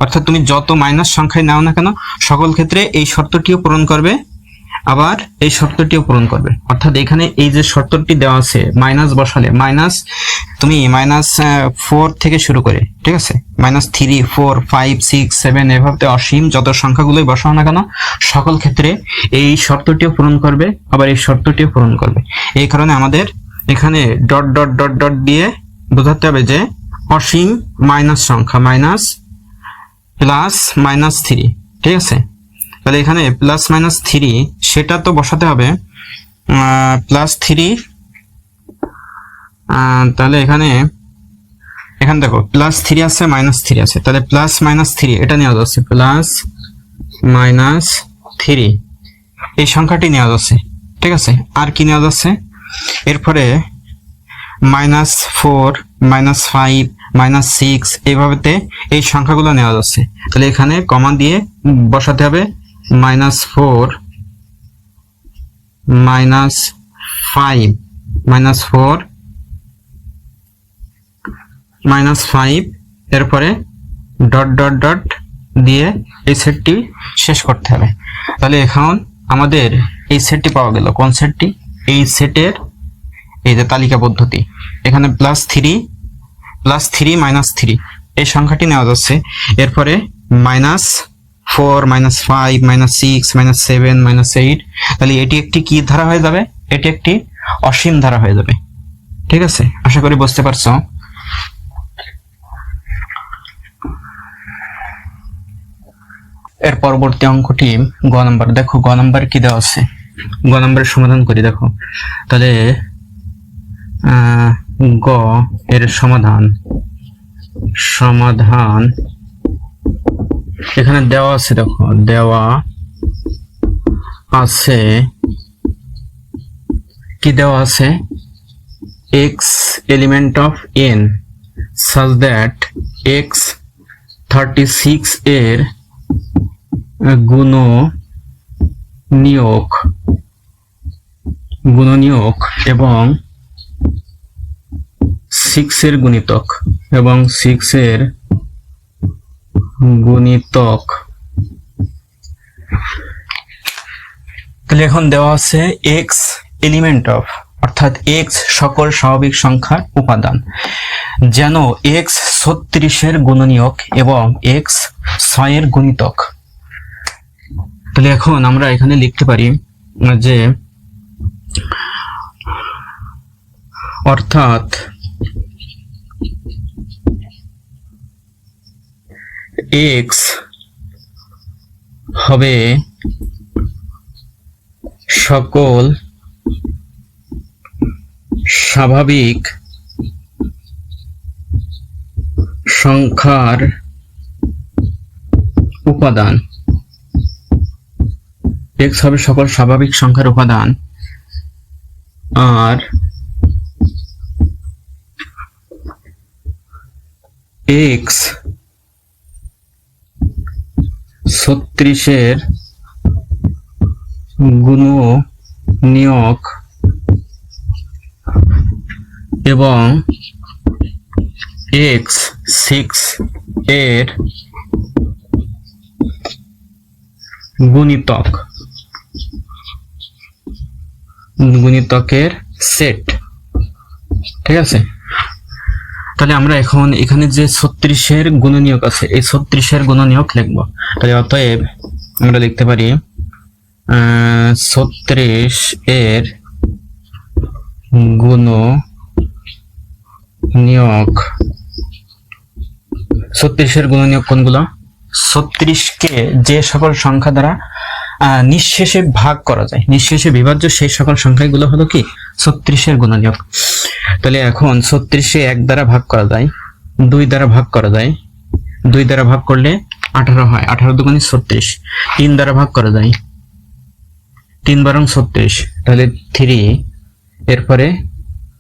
Speaker 1: অর্থাৎ তুমি যত মাইনাস সংখ্যায় নাও না কেন সকল ক্ষেত্রে এই শর্তটিও পূরণ করবে, আবার এই শর্তটিও পূরণ করবে। অর্থাৎ এখানে এই যে শর্তটি দেওয়া আছে মাইনাস বসালে মাইনাস, তুমি -4 থেকে শুরু করে, ঠিক আছে, -3, 4, 5, 6, 7 এভাবে অসীম যত সংখ্যাগুলোই বসাও না কেন সকল ক্ষেত্রে এই শর্তটিও পূরণ করবে, আবার এই শর্তটিও পূরণ করবে। এই কারণে আমাদের এখানে ডট ডট ডট ডট দিয়ে বোঝাতে হবে যে অসীম মাইনাস সংখ্যা মাইনাস প্লাস -3। ঠিক আছে, তাহলে এখানে +-3 সেটা তো বসাতে হবে +3, তাহলে এখানে দেখো +3 আছে -3 আছে, তাহলে +-3 এটা নেওয়া যাচ্ছে, +-3 এই সংখ্যাটি নেওয়া যাচ্ছে। ঠিক আছে, আর কি নেওয়া যাচ্ছে এরপরে -4, -5, -6 এইভাবেতে এই সংখ্যাগুলো নেওয়া যাচ্ছে। তাহলে এখানে কমা দিয়ে বসাতে হবে -4, -5, -4, -5 এরপরে ডট ডট ডট দিয়ে এই সেটটি শেষ করতে হবে। তাহলে এখন আমাদের এই সেটটি পাওয়া গেল। কোন সেটটি? এই সেটের এই যে তালিকা পদ্ধতি, এখানে +3 -3 এই সংখ্যাটি নেওয়া যাচ্ছে। এরপরে -4, -5, -6, -7, -8, তাহলে এটি একটি কি ধারা হয়ে যাবে? এটি একটি অসীম ধারা হয়ে যাবে। ঠিক আছে, আশা করি বুঝতে পারছো। এর পরবর্তী অঙ্কটি গ নাম্বার। দেখো গ নাম্বার কি দেওয়া আছে, গ নাম্বারের সমাধান করি। দেখো তাহলে গ এর সমাধান এখানে দেওয়া আছে। দেখো দেওয়া আছে কি দেওয়া আছে, x element of n such that x 36 এর গুণনীয়ক এবং 6 এর গুণিতক তাহলে এখন দেওয়া আছে x এলিমেন্ট অফ, অর্থাৎ x সকল স্বাভাবিক সংখ্যার উপাদান, যেন x 36 এর গুণনীয়ক এবং x 6 এর গুণিতক। তাহলে এখন আমরা এখানে লিখতে পারি যে অর্থাৎ x হবে সকল স্বাভাবিক সংখ্যার উপাদান, x হবে সকল স্বাভাবিক সংখ্যার উপাদান, আর x 36 এর গুণনীয়ক এবং x 6 এর গুণিতকের সেট। ঠিক আছে, তাহলে আমরা এখন এখানে যে 36 এর গুণনীয়ক আছে এই 36 এর গুণনীয়ক লিখব। তাহলে অতএব আমরা লিখতে পারি 36 এর গুণনীয়ক। 36 এর গুণনীয়ক কোনগুলো? 36 কে যে সকল সংখ্যা দ্বারা নিঃশেষে ভাগ করা যায়, নিঃশেষে বিভাজ্য, সেই সকল সংখ্যাগুলো হলো কি 36 এর গুণনীয়ক। তাহলে এখন 36 এ 1 দ্বারা ভাগ করা যায়, 2 দ্বারা ভাগ করা যায়, 2 দ্বারা ভাগ করলে 18 হয়, 18 দুগুণে 36। 3 দ্বারা ভাগ করা যায়, 3 বারং 36, তাহলে 3, এরপরে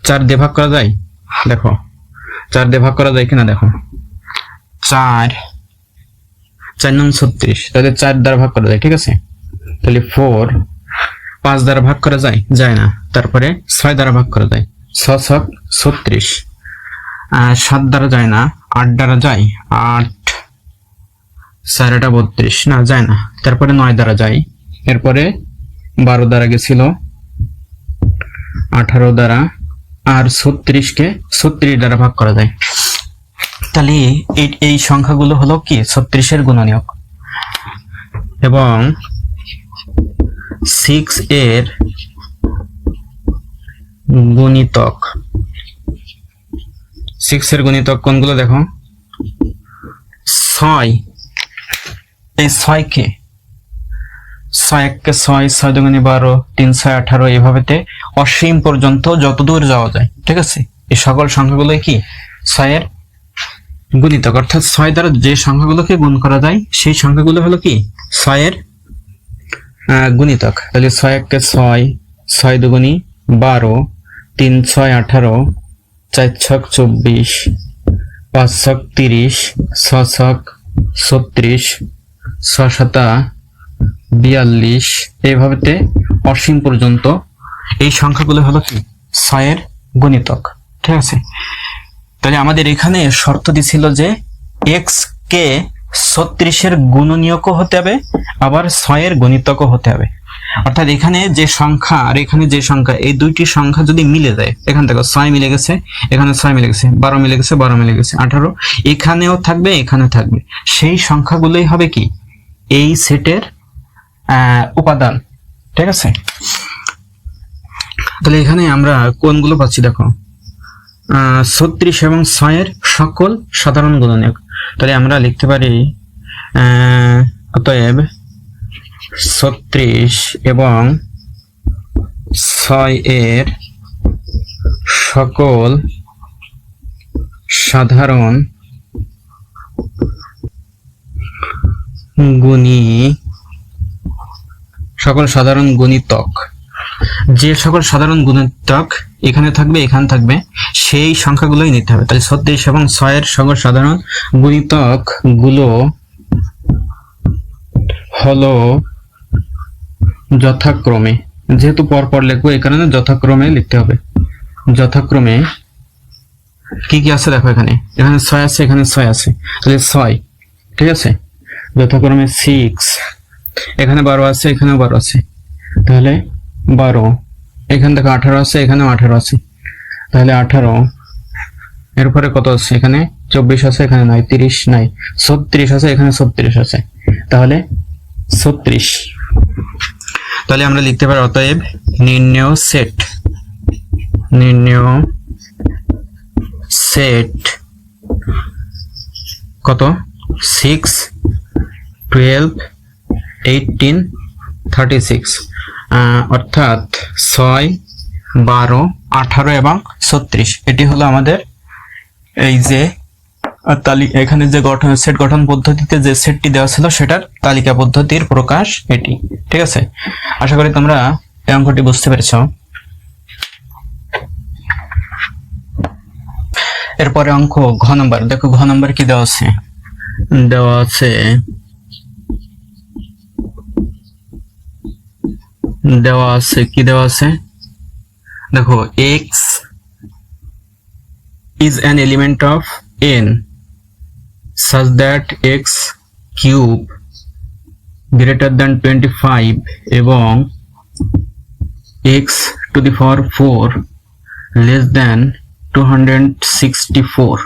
Speaker 1: 4 দিয়ে ভাগ করা যায়, দেখো 4 দিয়ে ভাগ করা যায় কিনা দেখো, 4 নং 36, তাহলে 4 দ্বারা ভাগ করা যায়, ঠিক আছে। তাহলে 4, 5 দ্বারা ভাগ করা যায়, যায় না। তারপরে 6 দ্বারা ভাগ করা যায়, 6 ছক 36, 7 দ্বারা যায় না, 8 দ্বারা যায়, 8 4 8 32, না যায় না। তারপরে 9 দ্বারা যায়, এরপরে 12 দ্বারা গেছিল, 18 দ্বারা, আর 36 কে 36 দ্বারা ভাগ করা যায়। তাহলে এই সংখ্যাগুলো হলো কি 36 এর গুণনীয়ক, এবং 6 এর গুণিতক। 6 এর গুণিতক কোনগুলো দেখো, 6, এই 6 কে 6 1 কে 6, 6 দুগুণে 12, 3 6 18, এভাবেতে অসীম পর্যন্ত যতদূর যাওয়া যায়, ঠিক আছে। এই সকল সংখ্যাগুলোই কি 6 এর গুণিতক, অর্থাৎ 6 দ্বারা যে সংখ্যাগুলোকে গুণ করা যায় সেই সংখ্যাগুলো হলো কি 6 এর গুণিতক। তাহলে 6 1 কে 6, 6 দুগুণে 12, 3 6 18, 4 ছক 24, 5 ছক 30, 6 ছক 36, 6 7 42, এইভাবেতে অসীম পর্যন্ত এই সংখ্যাগুলো হলো কি 6 এর গুণিতক, ঠিক আছে। তাহলে আমাদের এখানে শর্ত দিছিল যে x কে 36 এর গুণনীয়কও হতে হবে, আবার 6 এর গুণিতকও হতে হবে। অর্থাৎ এখানে যে সংখ্যা আর এখানে যে সংখ্যা, এই দুইটি সংখ্যা যদি মিলে যায়, এখানে দেখো 6 মিলে গেছে, এখানে 6 মিলে গেছে, 12 মিলে গেছে, 12 মিলে গেছে, 18 এখানেও থাকবে, এখানে থাকবে, সেই সংখ্যাগুলোই হবে কি এই সেটের উপাদান, ঠিক আছে। তাহলে এখানে আমরা কোনগুলো পাচ্ছি দেখো, 36 এবং 6 এর সকল সাধারণ গুণনীয়ক। তাহলে আমরা লিখতে পারি অতএব 36 এবং 6 এর সকল সাধারণ গুণিতক, যে সকল সাধারণ গুণিতক এখানে থাকবে, এখানে থাকবে, সেই সংখ্যাগুলোই নিতে হবে। তাহলে 36 এবং 6 এর সকল সাধারণ গুণিতক গুলো হলো যথাক্রমে, যেহেতু পরপর লিখবো এই কারণে যথাক্রমে লিখতে হবে। যথাক্রমে কি কি আছে দেখো, এখানে 6 আছে, এখানে 6 আছে, তাহলে 6, ঠিক আছে। যথাক্রমে 6, এখানে 12 আছে, এখানেও 12 আছে, তাহলে 12, এখানে দেখো 18 আছে, এখানেও 18 আছে, তাহলে 18, এরপরে কত আছে, এখানে 24 আছে, এখানে নাই, 30 নাই, 36 আছে, এখানে 36 আছে, তাহলে 36। তাহলে আমরা লিখতে পারি অতএব নির্ণেয় সেট কত, 6 12 18 36, অর্থাৎ 6 12 18 এবং 36, এটি হলো আমাদের এই যে এখানে যে সেট গঠন পদ্ধতিতে যে সেটটি দেওয়া ছিল সেটার তালিকা পদ্ধতির প্রকাশ এটি, ঠিক আছে। আশা করি তোমরা এই অঙ্কটি বুঝতে পেরেছো। এরপরে অঙ্ক ঘ নম্বর, দেখো ঘ নম্বর কি দেওয়া আছে, কি দেওয়া আছে দেখো, x is an element of n such that x cube greater than 25 এবং x to the power 4 less than 264,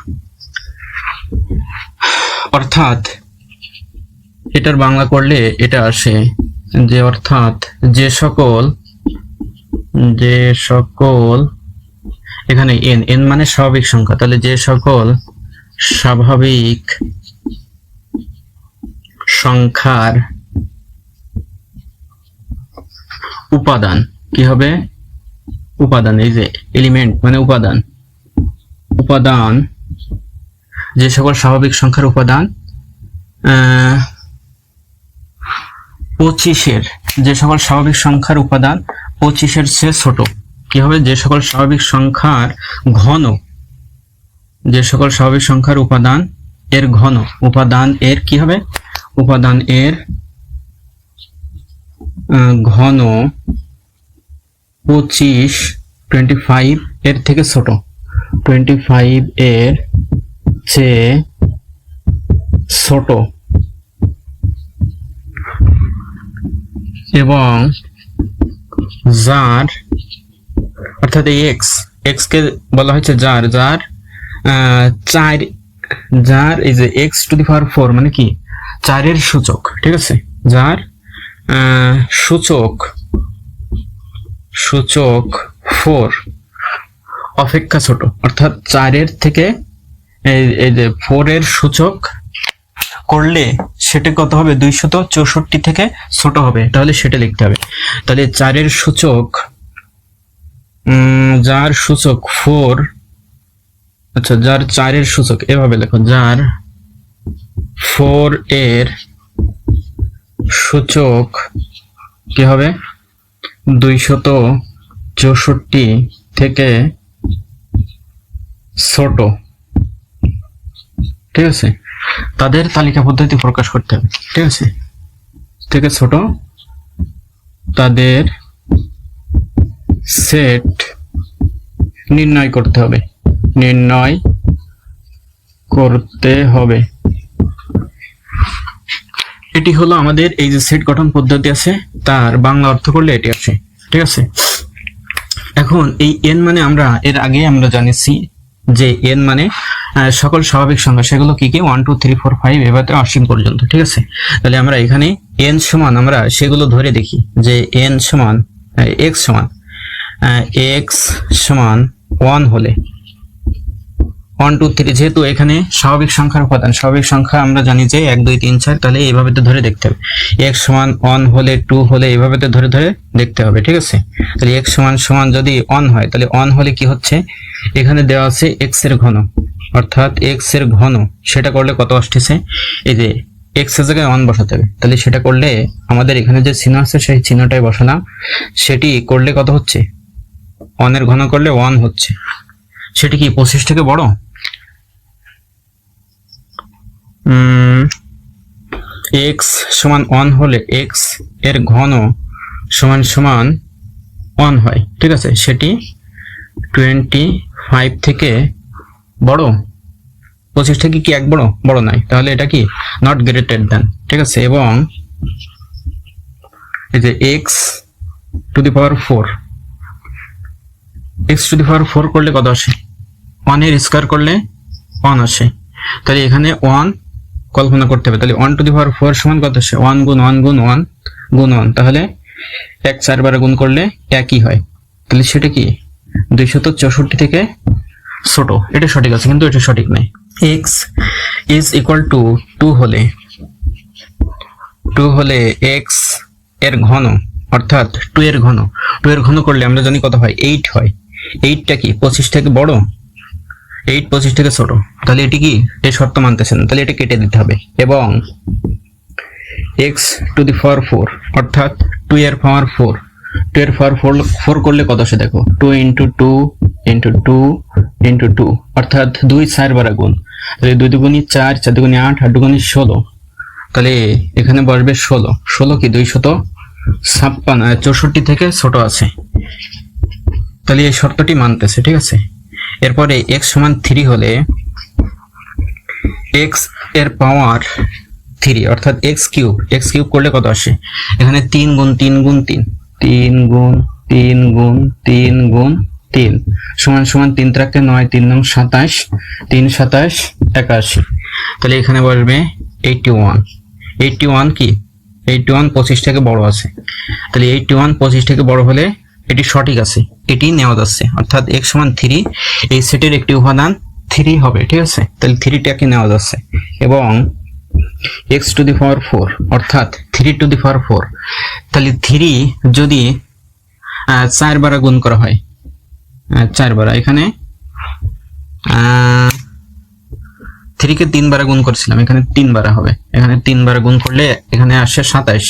Speaker 1: অর্থাৎ এটার বাংলা করলে এটা আসে যে, অর্থাৎ যে সকল এখানে n মানে স্বাভাবিক সংখ্যা, তাহলে যে সকল স্বাভাবিক সংখ্যার উপাদান, কি হবে উপাদান, এই যে এলিমেন্ট মানে উপাদান, যে সকল স্বাভাবিক সংখ্যার উপাদান 25-এর যে সকল স্বাভাবিক সংখ্যার উপাদান 25-এর চেয়ে ছোট। কি হবে? যে সকল স্বাভাবিক সংখ্যার ঘন, যে সকল স্বাভাবিক সংখ্যার উপাদান এর ঘন, উপাদান এর কি হবে? উপাদান এর ঘন 25 এর থেকে ছোট, 25 এর চেয়ে ছোট এবং যার, অর্থাৎ এই এক্স কে বলা হচ্ছে যার যার এই যে x⁴ মানে কি? 4-এর সূচক, ঠিক আছে? যার সূচক 4 অপেক্ষা ছোট, অর্থাৎ 4-এর থেকে এই যে 4-এর সূচক করলে সেটা কত হবে? 264 থেকে ছোট হবে, তাহলে সেটা লিখতে হবে। তাহলে 4-এর সূচক, যার সূচক 4, আচ্ছা, যার 4-এর সূচক এভাবে লেখো, যার 4 এর সূচক কি হবে? 264 থেকে ছোট, ঠিক আছে? তাদের তালিকা পদ্ধতি প্রকাশ করতে হবে, ঠিক আছে? থেকে ছোট তাদের সেট নির্ণয় করতে হবে, নির্ণয় করতে হবে। এটি হলো আমাদের এই যে সেট গঠন পদ্ধতি আছে, তার বাংলা অর্থ করলে এটি আছে, ঠিক আছে? এখন এই n মানে আমরা এর আগে আমরা জানিয়েছি যে n মানে সকল স্বাভাবিক সংখ্যা, সেগুলো কি কি? 1 2 3 4 5 এভাবে অসীম পর্যন্ত, ঠিক আছে? তাহলে আমরা এখানে n সমান আমরা সেগুলো ধরে দেখি যে n সমান x সমান 1 হলে 1 2 3, যেহেতু এখানে স্বাভাবিক সংখ্যার উপাদান, স্বাভাবিক সংখ্যা আমরা জানি যে 1 2 3 4, তাহলে এইভাবে তো ধরে দেখতে হবে। x সমান 1 হলে 2 হলে এইভাবে তো ধরে ধরে দেখতে হবে, ঠিক আছে? তাহলে x সমান যদি 1 হয়, তাহলে 1 হলে কি হচ্ছে? এখানে দেওয়া আছে x এর ঘন, অর্থাৎ x এর ঘন, সেটা করলে কত আসতেছে? এই যে x এর জায়গায় 1 বসাতে হবে, তাহলে সেটা করলে আমাদের এখানে যে চিহ্ন আছে সেই চিহ্নটাই বসালাম, সেটি করলে কত হচ্ছে? 1 এর ঘন করলে 1 হচ্ছে। সেটি কি 25 থেকে বড়? x সমান 1 হলে x এর ঘন সমান 1 হয়, ঠিক আছে? সেটি 25 থেকে বড়? 25 থেকে কি এক বড় নয়, তাহলে এটা কি নট গ্রেটার দ্যান, ঠিক আছে? এবং এই যে x⁴ করলে কত আসে? 1 এর স্কয়ার করলে 1 আসে, তাহলে এখানে 1 কল্পনা করতে হবে। তাহলে 1⁴ সমান কত আসে? 1 গুণ 1 গুণ 1 গুণ 1, তাহলে 1 4 বার গুণ করলে একই হয়, তাহলে সেটা কি 264 থেকে ছোট। এটা সঠিক আছে, কিন্তু এটা সঠিক নয়। x is equal to 2 হলে x এর ঘন, অর্থাৎ 2 এর ঘন করলে আমরা জানি কত হয়? 8 হয়। 8টা কি 25 থেকে বড়? 8 25 থেকে ছোট, তাহলে এটি কি এই শর্ত মানতেছে না, তাহলে এটা কেটে দিতে হবে। এবং x⁴, অর্থাৎ 2 এর পাওয়ার 4, 2 এর পাওয়ার 4 করলে কত আসে? দেখো 2 × 2 × 2 × 2, অর্থাৎ 2 4 বার গুণ, তাহলে 2 দুগুণী 4, 4 দুগুণী 8, 8 দুগুণী 16, তাহলে এখানে বসবে 16 কি 264 থেকে ছোট আছে, তাহলে এই শর্তটি মানতেছে, ঠিক আছে? এরপরে x সমান 3 হলে x এর পাওয়ার 3, অর্থাৎ x কিউব করলে কত আসে? এখানে 3 গুণ 3 গুণ 3, 3 গুণ 3 গুণ 3 গুণ 3 সমান 3 × 9, 3 9 27, 3 27 81, তাহলে এখানে বসবে 81 কি 81 25 থেকে বড় আছে, তাহলে 81 25 থেকে বড় হলে এটি সঠিক আছে, এটি নেওয়া যাচ্ছে, অর্থাৎ x সমান 3, এই সেটের একটি উপাদান 3 হবে, ঠিক আছে? তাহলে 3টাকে নেওয়া যাচ্ছে। এবং x⁴, অর্থাৎ 3⁴, তাহলে 3 যদি 4 বার গুণ করা হয়, 4 বার, এখানে 3 কে 3 বার গুণ করেছিলাম, এখানে 3 বার হবে, এখানে 3 বার গুণ করলে এখানে আসে 27,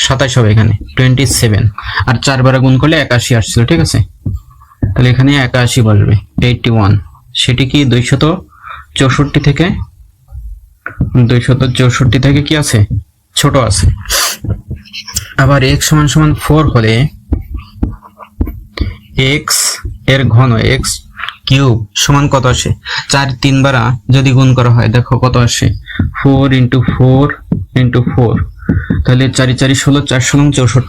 Speaker 1: 27 হবে এখানে 27, আর 4 বার গুণ করলে 81 আসছিল, ঠিক আছে। তাহলে এখানে 81 বসবে, 81, সেটি কি 264 থেকে কি আছে, ছোট আছে। আবার x সমান সমান 4 হলে x এর ঘন x কিউব সমান কত আসে, 4 3 বার যদি গুণ করা হয় দেখো কত আসে, 4 × 4 × 4, তাহলে 4 4 16, 4 16 64,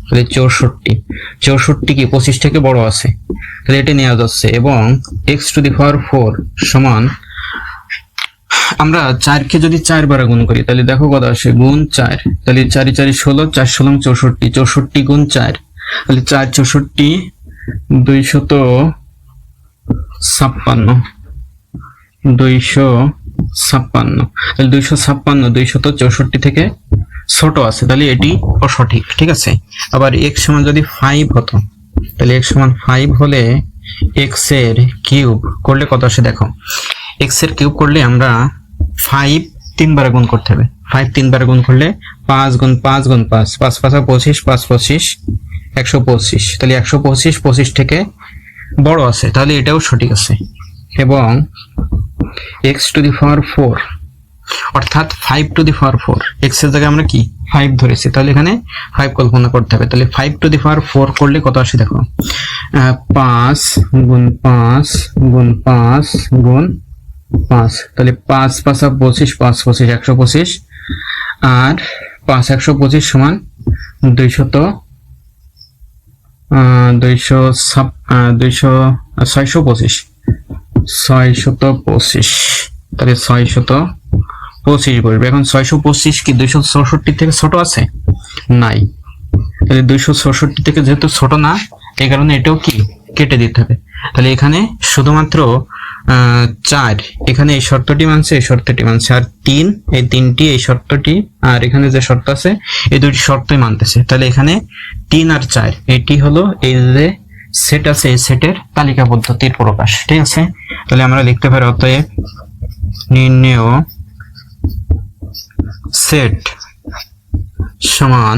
Speaker 1: তাহলে 64 কি 25 থেকে বড় আছে, তাহলে এটা নেওয়া যাচ্ছে। এবং x⁴ সমান, আমরা 4 কে যদি 4 বার গুণ করি তাহলে দেখো কত আসে, গুণ 4, তাহলে 4 4 16, 4 16 64, 64 গুণ 4, তাহলে 4 64 256, 256, তাহলে 264 থেকে ছোট আছে, তাহলে এটি অসঠিক, ঠিক আছে। আবার x সমান যদি 5 হতো, তাহলে x সমান 5 হলে x এর কিউব করলে কত আসে দেখো, x এর কিউব করলে আমরা 5 3 বার গুণ করতে হবে, 5 3 বার গুণ করলে 5 গুণ 5 গুণ 5, 5 5 25, 5 25 125, তাহলে 125 25 থেকে বড় আছে, তাহলে এটাও সঠিক আছে। এবং x⁴, অর্থাৎ 5⁴, x এর জায়গায় আমরা কি 5 ধরেছি, তাহলে এখানে 5 কল্পনা করতে হবে, তাহলে 5⁴ করলে কত আসে দেখো, 5 গুণ 5 গুণ 5 গুণ 5, তাহলে 5 5 25, 5 25 125, আর 5 125 সমান 625, তাহলে 625 বলবে। এখন 625 কি 264 থেকে ছোট আছে, নাই, তাহলে 264 থেকে যেহেতু ছোট না, এই কারণে এটাও কি কেটে দিতে হবে। তাহলে এখানে শুধুমাত্র 4 এখানে এই শর্তটি মানছে, এই শর্তটি মানছে, আর 3 এই 3টি এই শর্তটি, আর এখানে যে শর্ত আছে এই দুটি শর্তই মানতেছে। তাহলে এখানে 3 আর 4 এটি হলো এই যে সেট আছে, এই সেটের তালিকা পদ্ধতির প্রকাশ, ঠিক আছে। তাহলে আমরা লিখতে পারি অতএব নির্ণেয় সেট সমান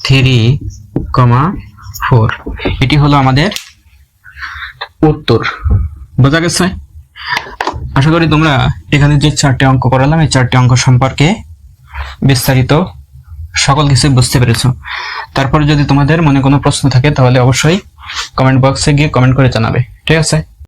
Speaker 1: 3,4, এটি হলো আমাদের উত্তর। বোঝা গেছে? আশা করি তোমরা এখানে যে 4টি অঙ্ক করালাম এই 4টি অঙ্ক সম্পর্কে বিস্তারিত সকল কিছু বুঝতে পেরেছো। তারপর যদি তোমাদের মনে কোনো প্রশ্ন থাকে তাহলে অবশ্যই কমেন্ট বক্সে গিয়ে কমেন্ট করে জানাবে, ঠিক আছে।